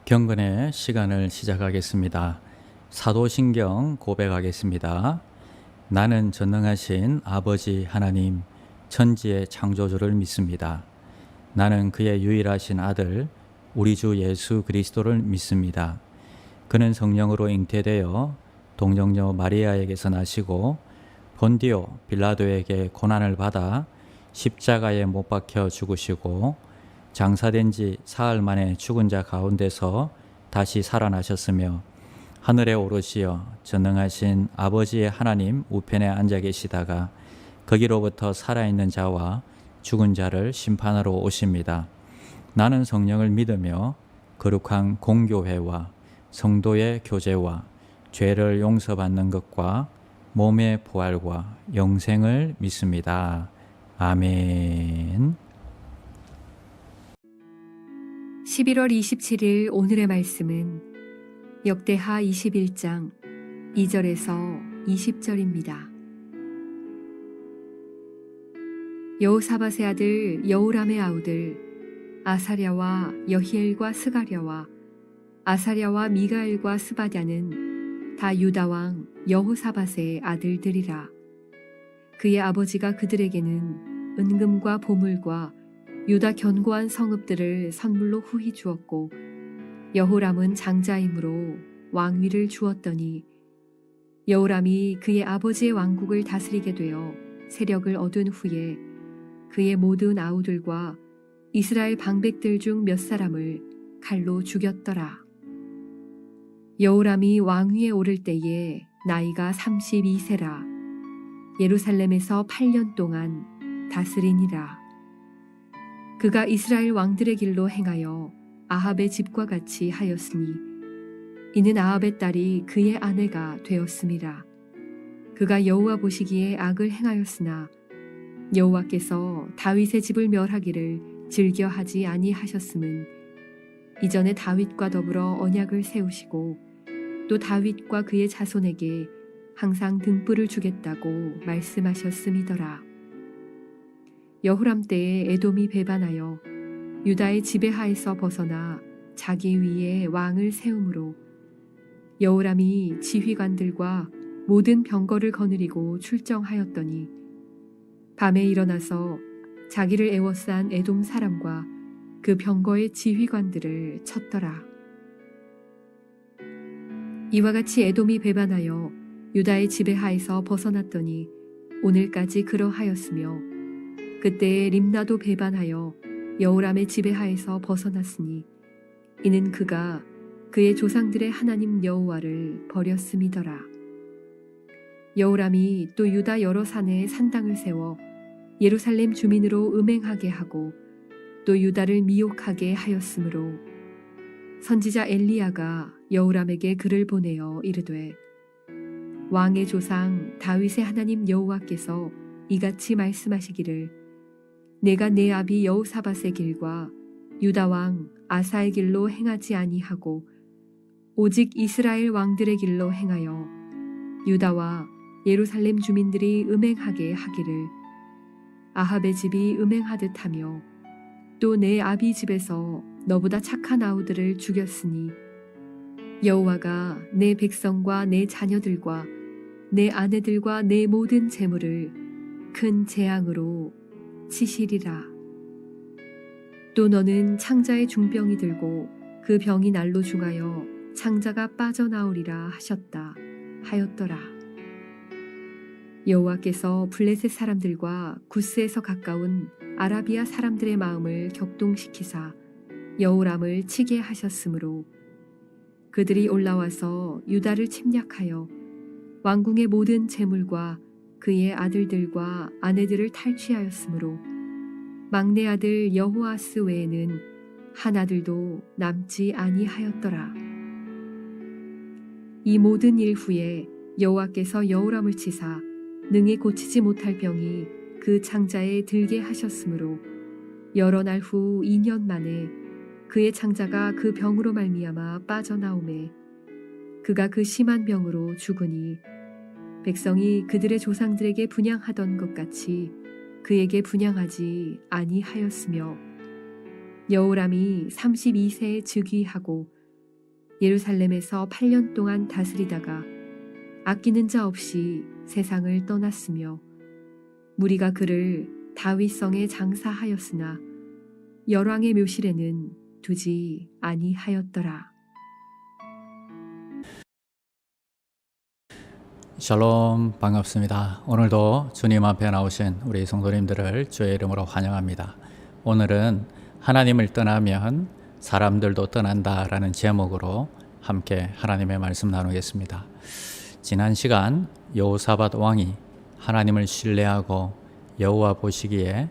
경건의 시간을 시작하겠습니다. 사도신경 고백하겠습니다. 나는 전능하신 아버지 하나님, 천지의 창조주를 믿습니다. 나는 그의 유일하신 아들, 우리 주 예수 그리스도를 믿습니다. 그는 성령으로 잉태되어 동정녀 마리아에게서 나시고 본디오 빌라도에게 고난을 받아 십자가에 못 박혀 죽으시고 장사된 지 사흘 만에 죽은 자 가운데서 다시 살아나셨으며 하늘에 오르시어 전능하신 아버지의 하나님 우편에 앉아 계시다가 거기로부터 살아있는 자와 죽은 자를 심판하러 오십니다. 나는 성령을 믿으며 거룩한 공교회와 성도의 교제와 죄를 용서받는 것과 몸의 부활과 영생을 믿습니다. 아멘. 11월 27일 오늘의 말씀은 역대하 21장 2절에서 20절입니다. 여호사밧의 아들 여호람의 아우들 아사랴와 여히엘과 스가랴와 아사랴와 미가엘과 스바랴는 다 유다 왕 여호사밧의 아들들이라. 그의 아버지가 그들에게는 은금과 보물과 유다 견고한 성읍들을 선물로 후히 주었고 여호람은 장자이므로 왕위를 주었더니 여호람이 그의 아버지의 왕국을 다스리게 되어 세력을 얻은 후에 그의 모든 아우들과 이스라엘 방백들 중 몇 사람을 칼로 죽였더라. 여호람이 왕위에 오를 때에 나이가 32세라. 예루살렘에서 8년 동안 다스리니라. 그가 이스라엘 왕들의 길로 행하여 아합의 집과 같이 하였으니 이는 아합의 딸이 그의 아내가 되었음이라. 그가 여호와 보시기에 악을 행하였으나 여호와께서 다윗의 집을 멸하기를 즐겨하지 아니하셨음은 이전에 다윗과 더불어 언약을 세우시고 또 다윗과 그의 자손에게 항상 등불을 주겠다고 말씀하셨음이더라. 여호람 때에 에돔이 배반하여 유다의 지배하에서 벗어나 자기 위에 왕을 세우므로 여호람이 지휘관들과 모든 병거를 거느리고 출정하였더니 밤에 일어나서 자기를 애워싼 에돔 사람과 그 병거의 지휘관들을 쳤더라. 이와 같이 에돔이 배반하여 유다의 지배하에서 벗어났더니 오늘까지 그러하였으며 그때에 림나도 배반하여 여호람의 지배하에서 벗어났으니 이는 그가 그의 조상들의 하나님 여호와를 버렸음이더라. 여호람이 또 유다 여러 산에 산당을 세워 예루살렘 주민으로 음행하게 하고 또 유다를 미혹하게 하였으므로 선지자 엘리야가 여호람에게 글을 보내어 이르되 왕의 조상 다윗의 하나님 여호와께서 이같이 말씀하시기를 내가 내 아비 여호사밧의 길과 유다 왕 아사의 길로 행하지 아니하고 오직 이스라엘 왕들의 길로 행하여 유다와 예루살렘 주민들이 음행하게 하기를 아합의 집이 음행하듯 하며 또 내 아비 집에서 너보다 착한 아우들을 죽였으니 여호와가 내 백성과 내 자녀들과 내 아내들과 내 모든 재물을 큰 재앙으로 치시리라. 또 너는 창자의 중병이 들고 그 병이 날로 중하여 창자가 빠져나오리라 하셨다 하였더라. 여호와께서 블레셋 사람들과 구스에서 가까운 아라비아 사람들의 마음을 격동시키사 여호람을 치게 하셨으므로 그들이 올라와서 유다를 침략하여 왕궁의 모든 재물과 그의 아들들과 아내들을 탈취하였으므로 막내 아들 여호아스 외에는 한 아들도 남지 아니하였더라. 이 모든 일 후에 여호와께서 여호람을 치사 능히 고치지 못할 병이 그 창자에 들게 하셨으므로 여러 날 후 2년 만에 그의 창자가 그 병으로 말미암아 빠져나오매 그가 그 심한 병으로 죽으니 백성이 그들의 조상들에게 분향하던 것 같이 그에게 분향하지 아니하였으며 여호람이 32세에 즉위하고 예루살렘에서 8년 동안 다스리다가 아끼는 자 없이 세상을 떠났으며 무리가 그를 다윗성에 장사하였으나 열왕의 묘실에는 두지 아니하였더라. 샬롬, 반갑습니다. 오늘도 주님 앞에 나오신 우리 성도님들을 주의 이름으로 환영합니다. 오늘은 하나님을 떠나면 사람들도 떠난다라는 제목으로 함께 하나님의 말씀 나누겠습니다. 지난 시간 여호사밧 왕이 하나님을 신뢰하고 여호와 보시기에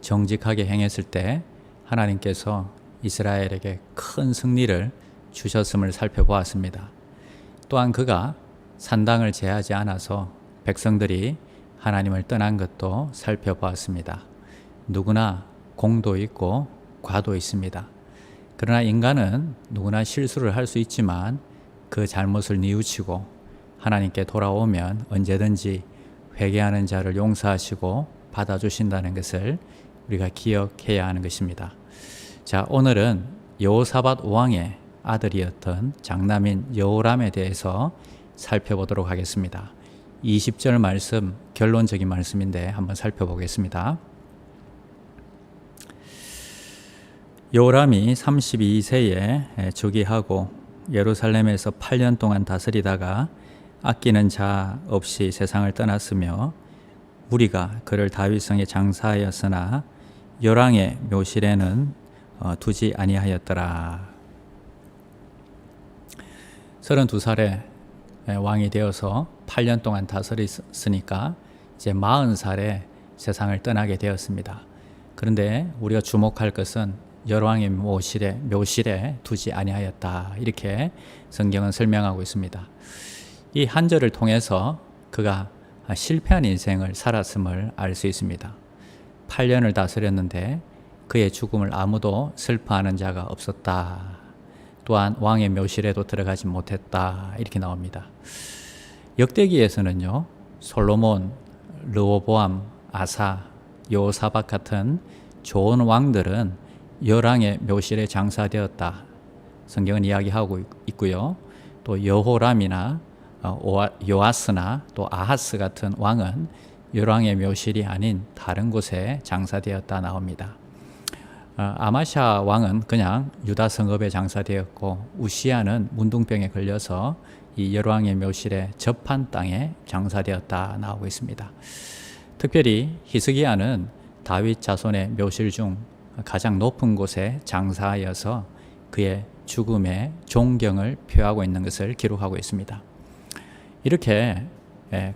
정직하게 행했을 때 하나님께서 이스라엘에게 큰 승리를 주셨음을 살펴보았습니다. 또한 그가 산당을 제하지 않아서 백성들이 하나님을 떠난 것도 살펴보았습니다. 누구나 공도 있고 과도 있습니다. 그러나 인간은 누구나 실수를 할 수 있지만 그 잘못을 뉘우치고 하나님께 돌아오면 언제든지 회개하는 자를 용서하시고 받아주신다는 것을 우리가 기억해야 하는 것입니다. 자, 오늘은 여호사밧 왕의 아들이었던 장남인 여호람에 대해서 살펴보도록 하겠습니다. 20절 말씀, 결론적인 말씀인데 한번 살펴보겠습니다. 여호람이 32세에 즉위하고 예루살렘에서 8년 동안 다스리다가 아끼는 자 없이 세상을 떠났으며 무리가 그를 다윗성에 장사하였으나 열왕의 묘실에는 두지 아니하였더라. 32살에 왕이 되어서 8년 동안 다스렸으니까 이제 40살에 세상을 떠나게 되었습니다. 그런데 우리가 주목할 것은 열왕의 묘실에 두지 아니하였다. 이렇게 성경은 설명하고 있습니다. 이 한 절을 통해서 그가 실패한 인생을 살았음을 알 수 있습니다. 8년을 다스렸는데 그의 죽음을 아무도 슬퍼하는 자가 없었다. 또한 왕의 묘실에도 들어가지 못했다. 이렇게 나옵니다. 역대기에서는요, 솔로몬, 르호보암, 아사, 여호사밧 같은 좋은 왕들은 열왕의 묘실에 장사되었다. 성경은 이야기하고 있고요. 또 여호람이나 요아스나 또 아하스 같은 왕은 열왕의 묘실이 아닌 다른 곳에 장사되었다 나옵니다. 아마샤 왕은 그냥 유다 성읍에 장사되었고 우시아는 문둥병에 걸려서 이 열왕의 묘실에 접한 땅에 장사되었다 나오고 있습니다. 특별히 히스기야는 다윗 자손의 묘실 중 가장 높은 곳에 장사하여서 그의 죽음에 존경을 표하고 있는 것을 기록하고 있습니다. 이렇게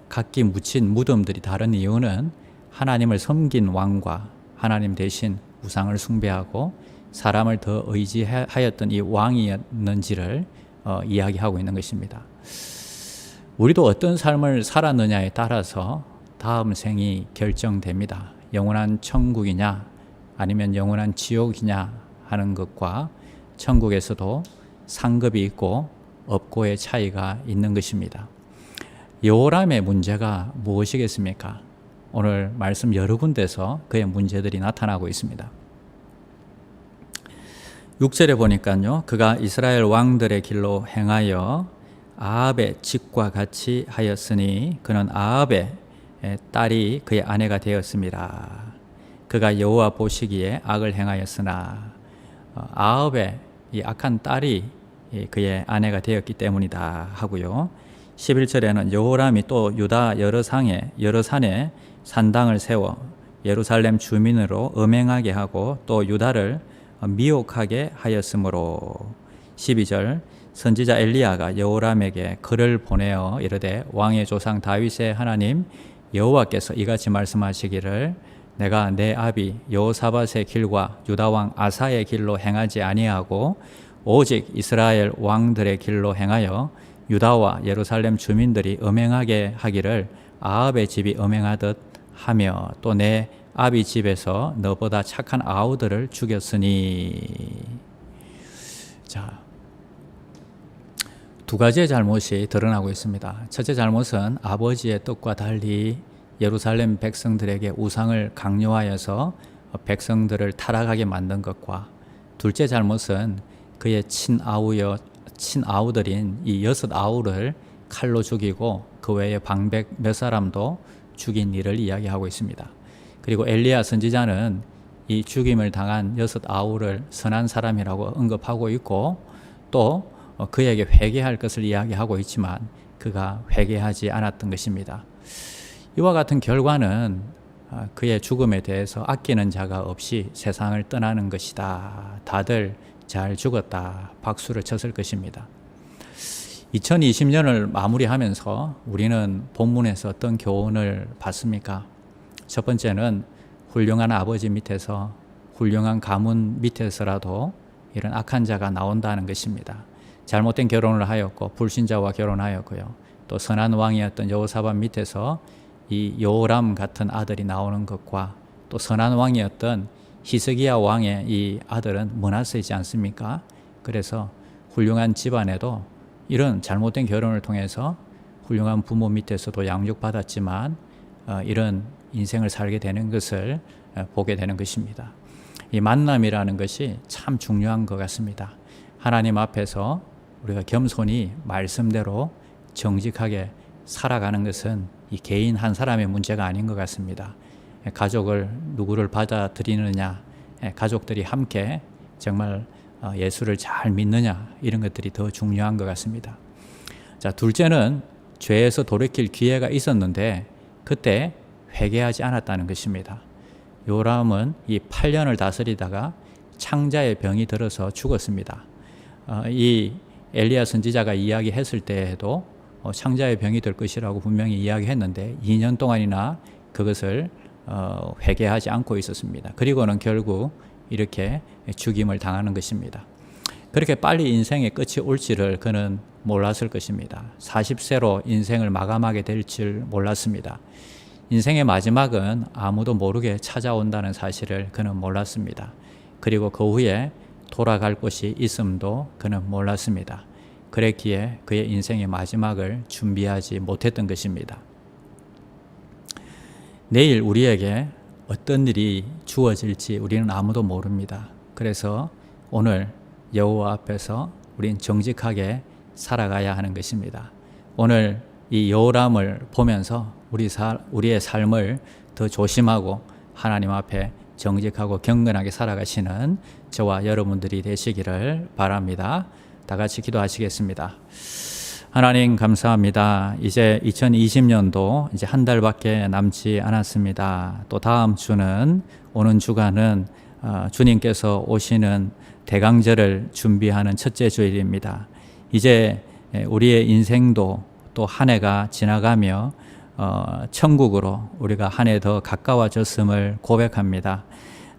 각기 묻힌 무덤들이 다른 이유는 하나님을 섬긴 왕과 하나님 대신 우상을 숭배하고 사람을 더 의지하였던 이 왕이었는지를 이야기하고 있는 것입니다. 우리도 어떤 삶을 살았느냐에 따라서 다음 생이 결정됩니다. 영원한 천국이냐 아니면 영원한 지옥이냐 하는 것과 천국에서도 상급이 있고 없고의 차이가 있는 것입니다. 여호람의 문제가 무엇이겠습니까? 오늘 말씀 여러 군데서 그의 문제들이 나타나고 있습니다. 6절에 보니까요, 그가 이스라엘 왕들의 길로 행하여 아합의 집과 같이 하였으니 그는 아합의 딸이 그의 아내가 되었습니다. 그가 여호와 보시기에 악을 행하였으나 아합의 이 악한 딸이 그의 아내가 되었기 때문이다 하고요. 11절에는 여호람이 또 유다 여러 산에 산당을 세워 예루살렘 주민으로 음행하게 하고 또 유다를 미혹하게 하였으므로 12절 선지자 엘리야가 여호람에게 글을 보내어 이르되 왕의 조상 다윗의 하나님 여호와께서 이같이 말씀하시기를 내가 내 아비 여호사밧의 길과 유다 왕 아사의 길로 행하지 아니하고 오직 이스라엘 왕들의 길로 행하여 유다와 예루살렘 주민들이 음행하게 하기를 아합의 집이 음행하듯 하며 또 내 아비 집에서 너보다 착한 아우들을 죽였으니. 자, 두 가지의 잘못이 드러나고 있습니다. 첫째 잘못은 아버지의 뜻과 달리 예루살렘 백성들에게 우상을 강요하여서 백성들을 타락하게 만든 것과, 둘째 잘못은 그의 친아우여 친아우들인 이 6아우를 칼로 죽이고 그 외에 방백 몇 사람도 죽인 일을 이야기하고 있습니다. 그리고 엘리야 선지자는 이 죽임을 당한 6아우를 선한 사람이라고 언급하고 있고 또 그에게 회개할 것을 이야기하고 있지만 그가 회개하지 않았던 것입니다. 이와 같은 결과는 그의 죽음에 대해서 아끼는 자가 없이 세상을 떠나는 것이다. 다들 잘 죽었다. 박수를 쳤을 것입니다. 2020년을 마무리하면서 우리는 본문에서 어떤 교훈을 받습니까? 첫 번째는 훌륭한 아버지 밑에서, 훌륭한 가문 밑에서라도 이런 악한 자가 나온다는 것입니다. 잘못된 결혼을 하였고 불신자와 결혼하였고요. 또 선한 왕이었던 여호사밧 밑에서 이 여호람 같은 아들이 나오는 것과 또 선한 왕이었던 히스기야 왕의 이 아들은 므낫세이지 않습니까? 그래서 훌륭한 집안에도 이런 잘못된 결혼을 통해서 훌륭한 부모 밑에서도 양육받았지만 이런 인생을 살게 되는 것을 보게 되는 것입니다. 이 만남이라는 것이 참 중요한 것 같습니다. 하나님 앞에서 우리가 겸손히 말씀대로 정직하게 살아가는 것은 이 개인 한 사람의 문제가 아닌 것 같습니다. 가족을 누구를 받아들이느냐, 가족들이 함께 정말 예수를 잘 믿느냐, 이런 것들이 더 중요한 것 같습니다. 자, 둘째는 죄에서 돌이킬 기회가 있었는데 그때 회개하지 않았다는 것입니다. 요람은 이 8년을 다스리다가 창자의 병이 들어서 죽었습니다. 이 엘리야 선지자가 이야기했을 때에도 창자의 병이 될 것이라고 분명히 이야기했는데 2년 동안이나 그것을 회개하지 않고 있었습니다. 그리고는 결국 이렇게 죽임을 당하는 것입니다. 그렇게 빨리 인생의 끝이 올지를 그는 몰랐을 것입니다. 40세로 인생을 마감하게 될 줄 몰랐습니다. 인생의 마지막은 아무도 모르게 찾아온다는 사실을 그는 몰랐습니다. 그리고 그 후에 돌아갈 곳이 있음도 그는 몰랐습니다. 그랬기에 그의 인생의 마지막을 준비하지 못했던 것입니다. 내일 우리에게 어떤 일이 주어질지 우리는 아무도 모릅니다. 그래서 오늘 여호와 앞에서 우린 정직하게 살아가야 하는 것입니다. 오늘 이 여호람을 보면서 우리의 삶을 더 조심하고 하나님 앞에 정직하고 경건하게 살아가시는 저와 여러분들이 되시기를 바랍니다. 다 같이 기도하시겠습니다. 하나님 감사합니다. 이제 2020년도 이제 한 달밖에 남지 않았습니다. 또 다음 주는, 오는 주간은 주님께서 오시는 대강절을 준비하는 첫째 주일입니다. 이제 우리의 인생도 또 한 해가 지나가며 천국으로 우리가 한 해 더 가까워졌음을 고백합니다.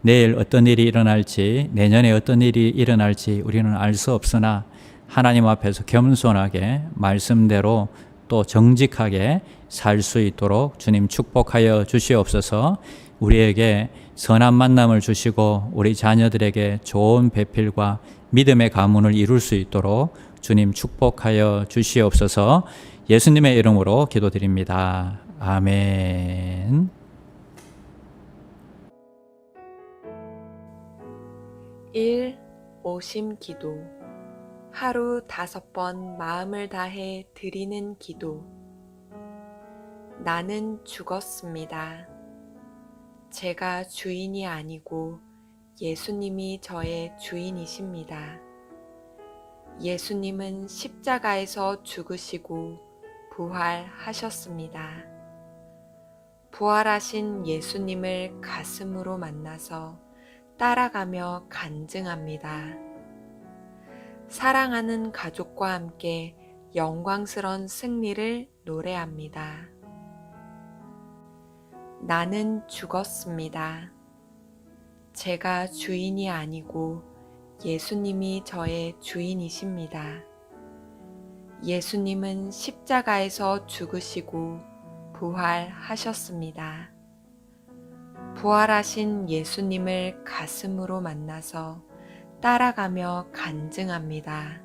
내일 어떤 일이 일어날지, 내년에 어떤 일이 일어날지 우리는 알 수 없으나 하나님 앞에서 겸손하게 말씀대로 또 정직하게 살 수 있도록 주님 축복하여 주시옵소서. 우리에게 선한 만남을 주시고 우리 자녀들에게 좋은 배필과 믿음의 가문을 이룰 수 있도록 주님 축복하여 주시옵소서. 예수님의 이름으로 기도드립니다. 아멘. 오심 기도. 하루 5번 마음을 다해 드리는 기도. 나는 죽었습니다. 제가 주인이 아니고 예수님이 저의 주인이십니다. 예수님은 십자가에서 죽으시고 부활하셨습니다. 부활하신 예수님을 가슴으로 만나서 따라가며 간증합니다. 사랑하는 가족과 함께 영광스런 승리를 노래합니다. 나는 죽었습니다. 제가 주인이 아니고 예수님이 저의 주인이십니다. 예수님은 십자가에서 죽으시고 부활하셨습니다. 부활하신 예수님을 가슴으로 만나서 따라가며 간증합니다.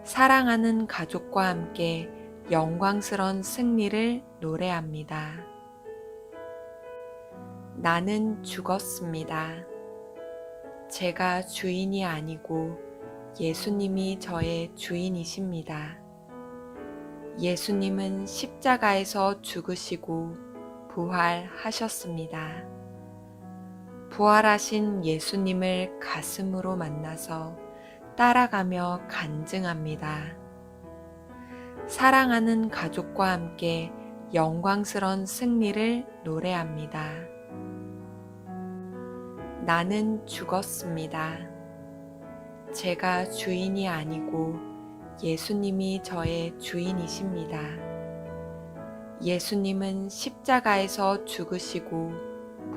사랑하는 가족과 함께 영광스런 승리를 노래합니다. 나는 죽었습니다. 제가 주인이 아니고 예수님이 저의 주인이십니다. 예수님은 십자가에서 죽으시고 부활하셨습니다. 부활하신 예수님을 가슴으로 만나서 따라가며 간증합니다. 사랑하는 가족과 함께 영광스런 승리를 노래합니다. 나는 죽었습니다. 제가 주인이 아니고 예수님이 저의 주인이십니다. 예수님은 십자가에서 죽으시고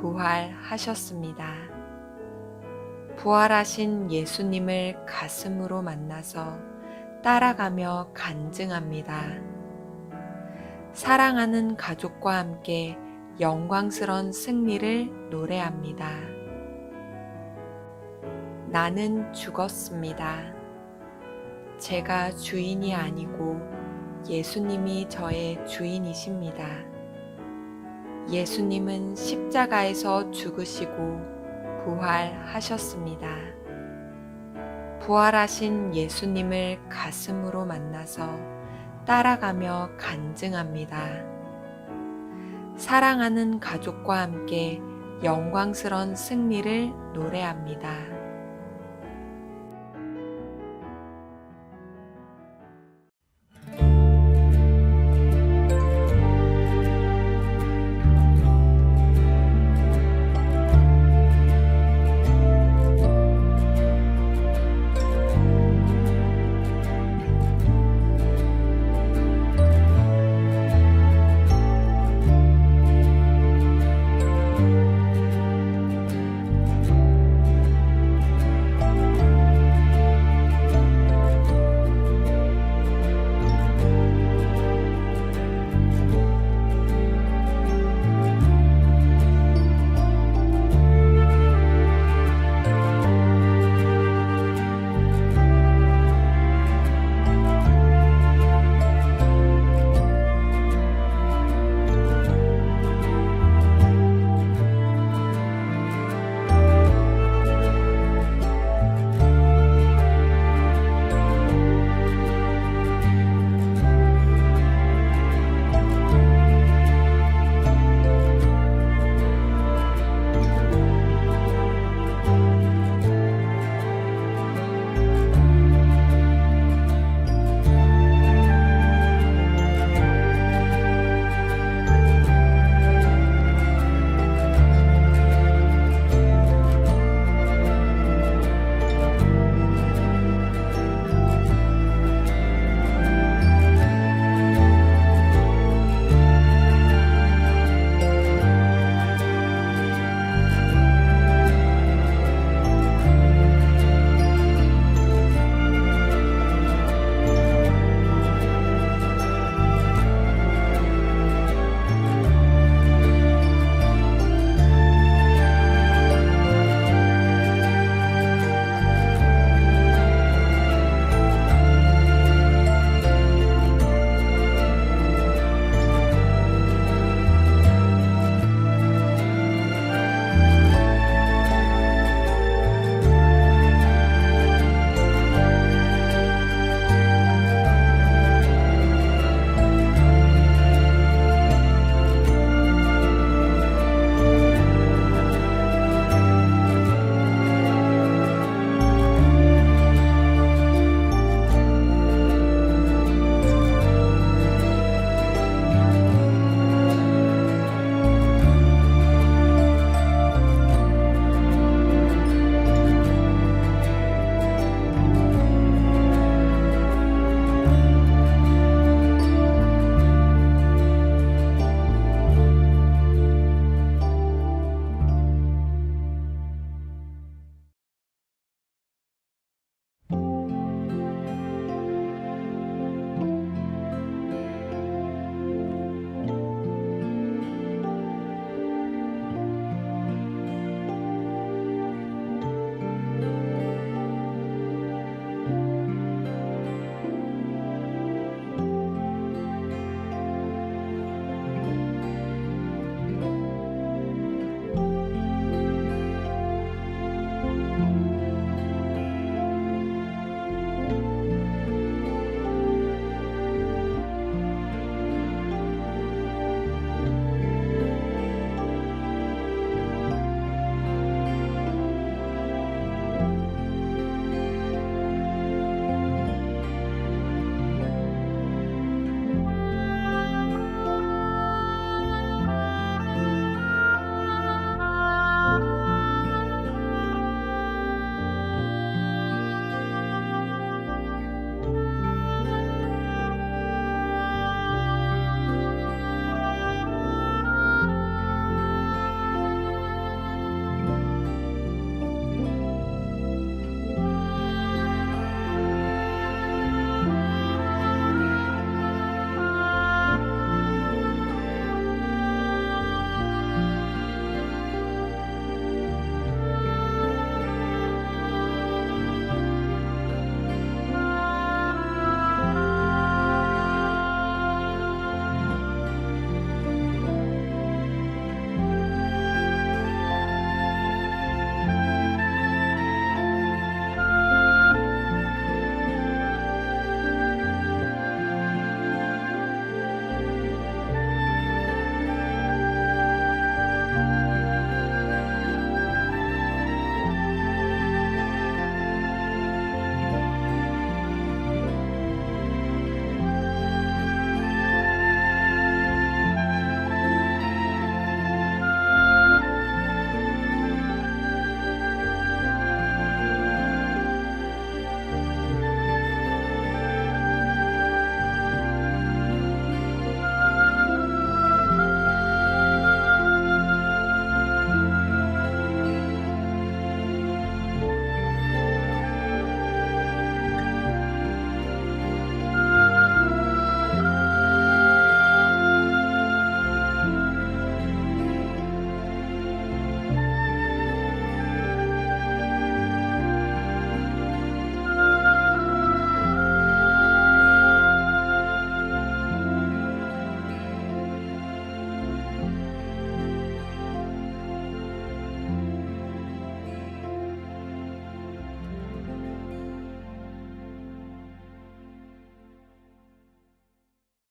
부활하셨습니다. 부활하신 예수님을 가슴으로 만나서 따라가며 간증합니다. 사랑하는 가족과 함께 영광스런 승리를 노래합니다. 나는 죽었습니다. 제가 주인이 아니고 예수님이 저의 주인이십니다. 예수님은 십자가에서 죽으시고 부활하셨습니다. 부활하신 예수님을 가슴으로 만나서 따라가며 간증합니다. 사랑하는 가족과 함께 영광스런 승리를 노래합니다.